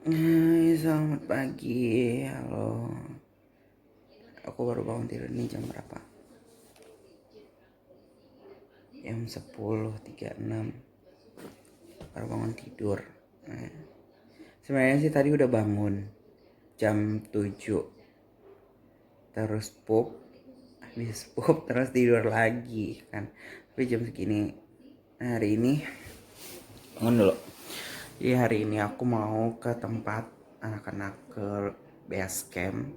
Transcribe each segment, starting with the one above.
Hai, selamat pagi. Halo. Aku baru bangun tidur nih jam berapa? Jam 10.36. Baru bangun tidur. Sebenarnya sih tadi udah bangun jam 7. Terus habis pup terus tidur lagi kan. Tapi jam segini hari ini bangun dulu. Jadi hari ini aku mau ke tempat anak-anak ke base camp.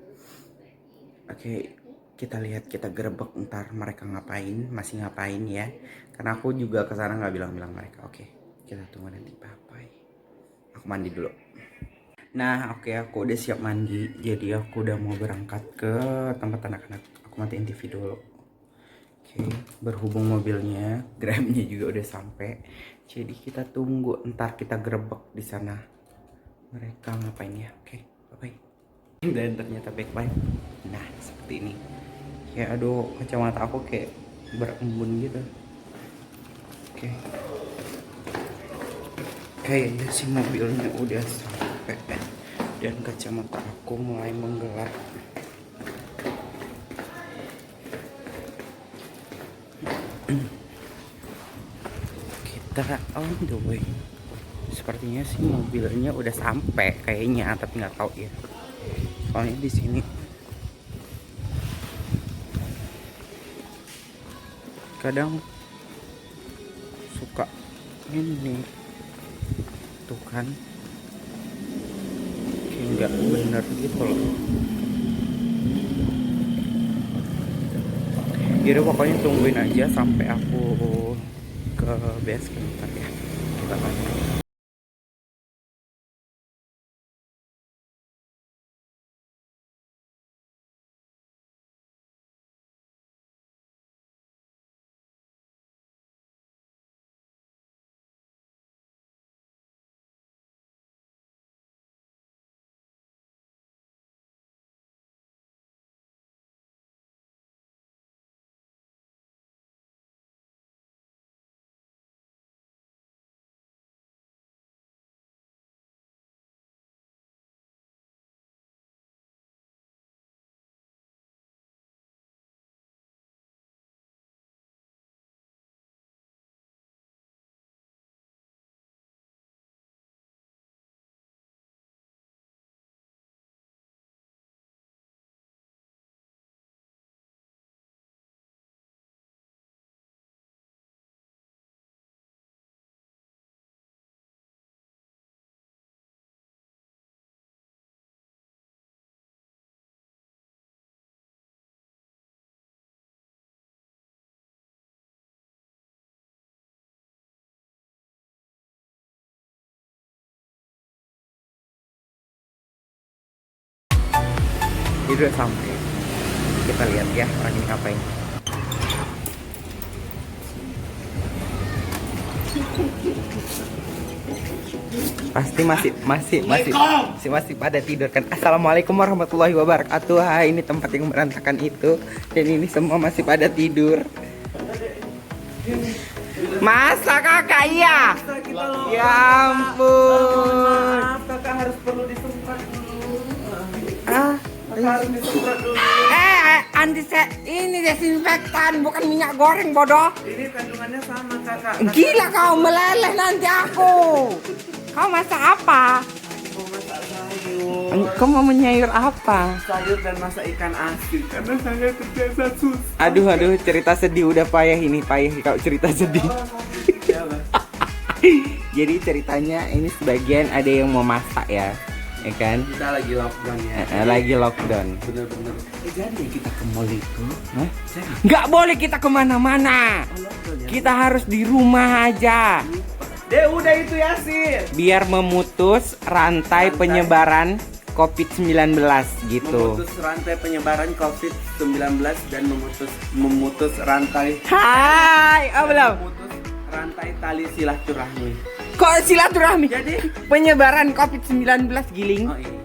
Oke, kita lihat, kita gerebek ntar mereka masih ngapain ya. Karena aku juga kesana nggak bilang-bilang mereka. Oke, kita tunggu nanti bye. Aku mandi dulu. Nah, oke, aku udah siap mandi. Jadi aku udah mau berangkat ke tempat anak-anak. Aku matiin TV dulu. Oke, berhubung mobilnya, Grabnya juga udah sampai. Jadi kita tunggu, ntar kita gerebek di sana. Mereka ngapain ya? Oke, bye. Dan ternyata baik-baik. Nah, seperti ini. Ya aduh, kacamata aku kayak berembun gitu. Oke. Kayaknya si mobilnya udah sampai dan kacamata aku mulai menggelap. Kita on the way. Sepertinya sih mobilnya udah sampai kayaknya, tapi nggak tahu ya. Soalnya di sini kadang suka ini tuh kan, kayak nggak bener gitu loh. Jadi pokoknya tungguin aja sampai aku ke base camp ya. Kita tanya. Jadi udah sampai. Kita lihat ya orang ini ngapain. Pasti masih pada tidur kan. Assalamualaikum warahmatullahi wabarakatuh. Hai, ini tempat yang berantakan itu, dan ini semua masih pada tidur. Masa kakak iya? Ya ampun. Kakak harus perlu disemprot dulu. Ah, Kakak harus disemprot dulu. ini desinfektan, bukan minyak goreng bodoh. Ini kandungannya sama kakak. Gila kau, meleleh nanti aku. Kau masak apa? Mau masak sayur. Kau mau menyayur apa? Sayur dan masak ikan asin. Karena saya terbiasa susah. Aduh, cerita sedih udah payah kau cerita sedih. Ya, Mas. Jadi ceritanya ini sebagian ada yang mau masak ya kan? Kita lagi lockdown ya. Lagi lockdown. Bener-bener. Jadi kita ke mall itu. Hah? Nggak boleh kita kemana-mana. Lockdown ya. Kita harus di rumah aja. Deh udah itu Yasin. Biar memutus rantai penyebaran COVID-19 gitu. Memutus rantai penyebaran COVID-19 dan memutus rantai Hai, belum. memutus rantai tali silaturahmi. Kok silaturahmi? Jadi Penyebaran COVID-19 giling. oh ini.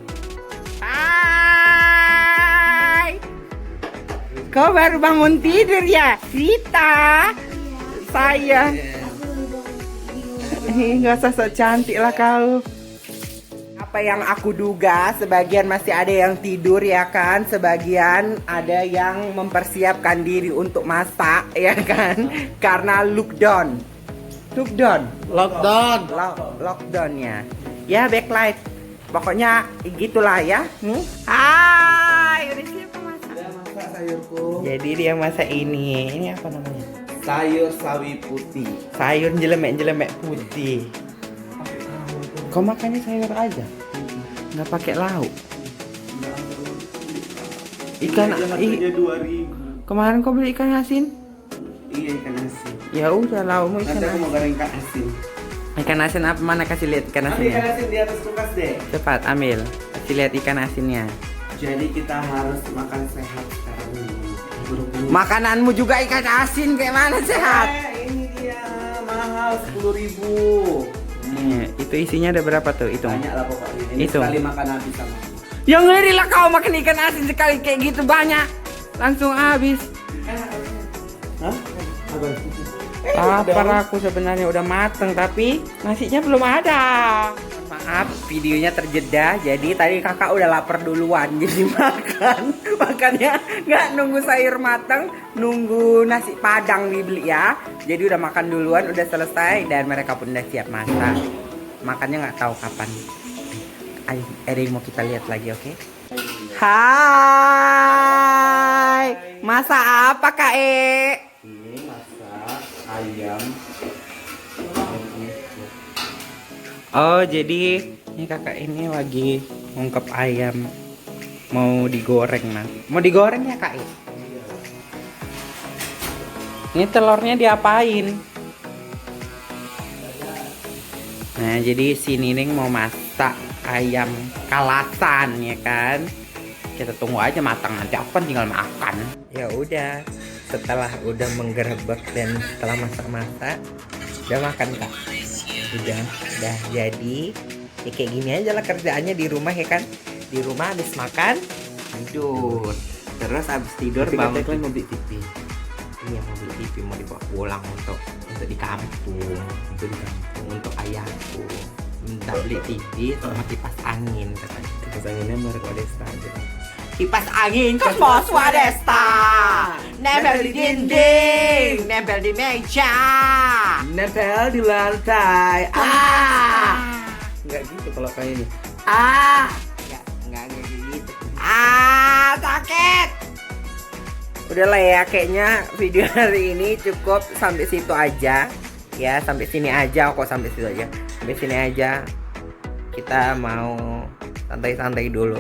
Hai. Kau baru bangun tidur ya, Rita? Saya. Nggak usah sok cantik lah kau. Apa apa yang aku duga, sebagian masih ada yang tidur ya kan, sebagian ada yang mempersiapkan diri untuk masak ya kan, karena lockdown, lockdownnya, ya backlight, pokoknya gitulah ya. Nih, hai, udah siapa masak? Udah masak sayurku. Jadi dia masak ini apa namanya? Sayur sawi putih. Sayur jelemek putih. Kau makannya sayur aja, nggak pakai lauk. Ikan Harganya 2.000. kemarin kau beli ikan asin? Iya, ikan asin. Ya udah laukmu ikan Nanti aku mau asin. goreng ikan asin. Ikan asin apa, mana, kasih lihat ikan Nanti ikan asinnya. asin di atas kulkas deh. Cepat ambil, kasih lihat ikan asinnya. Jadi kita harus makan sehat sekarang ini. Buru-buru. Makananmu juga ikan asin, kayak mana sehat? Ini dia mahal 10.000. Nih, itu isinya ada berapa tuh? Hitung. Banyak lah pokoknya. Ini Hitung. sekali makan habis sama. Ya ngeri lah kau makan ikan asin sekali kayak gitu banyak, langsung habis. Hah? Apa? Lapar aku sebenarnya, udah mateng tapi nasinya belum ada. Maaf videonya terjeda, jadi tadi kakak udah lapar duluan jadi makannya nggak nunggu sayur mateng, nunggu nasi padang dibeli ya. Jadi udah makan duluan, udah selesai dan mereka pun udah siap masak. Makannya nggak tahu kapan. Ayo, mau kita lihat lagi, oke? Hai, masak apa Kak E? Ini masak ayam. Oh, jadi ini kakak ini lagi ngungkep ayam, mau digoreng nanti. Mau digoreng ya kak? Ini telurnya diapain? Nah, jadi si Nining mau masak ayam kalasan ya kan? Kita tunggu aja matang, nanti aku kan tinggal makan. Ya udah, setelah udah menggerebek dan setelah masak-masak, udah makan kak. Udah jadi ya kayak gini aja lah kerjaannya di rumah ya kan, di rumah habis makan tidur, terus habis tidur bangun. Kalian mau beli TV. Iya, mau beli TV, mau dibawa pulang untuk di kampung, untuk ayahku minta beli TV sama kipas angin katanya. Kipas anginnya merek Odesta aja. Kipas angin Cosmos Wadesta, nempel di dinding, nempel di meja, Nempel di lantai. Enggak gitu kalau kayak ini. Nggak gitu. Sakit. Udahlah ya, kayaknya video hari ini cukup sampai situ aja. Ya, sampai sini aja kok, sampai situ aja. Sampai sini aja. Kita mau santai-santai dulu.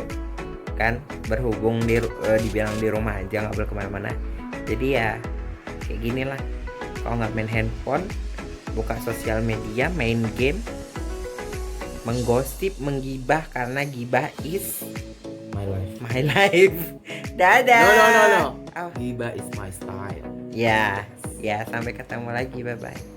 Kan berhubung dibilang di rumah aja, nggak boleh kemana-mana. Jadi ya kayak gini lah. Kalau nggak main handphone, buka sosial media, main game, menggosip, menggibah, karena gibah is My life. my life. Dadah. No. Oh, Gibah is my style. ya, sampai ketemu lagi, bye bye.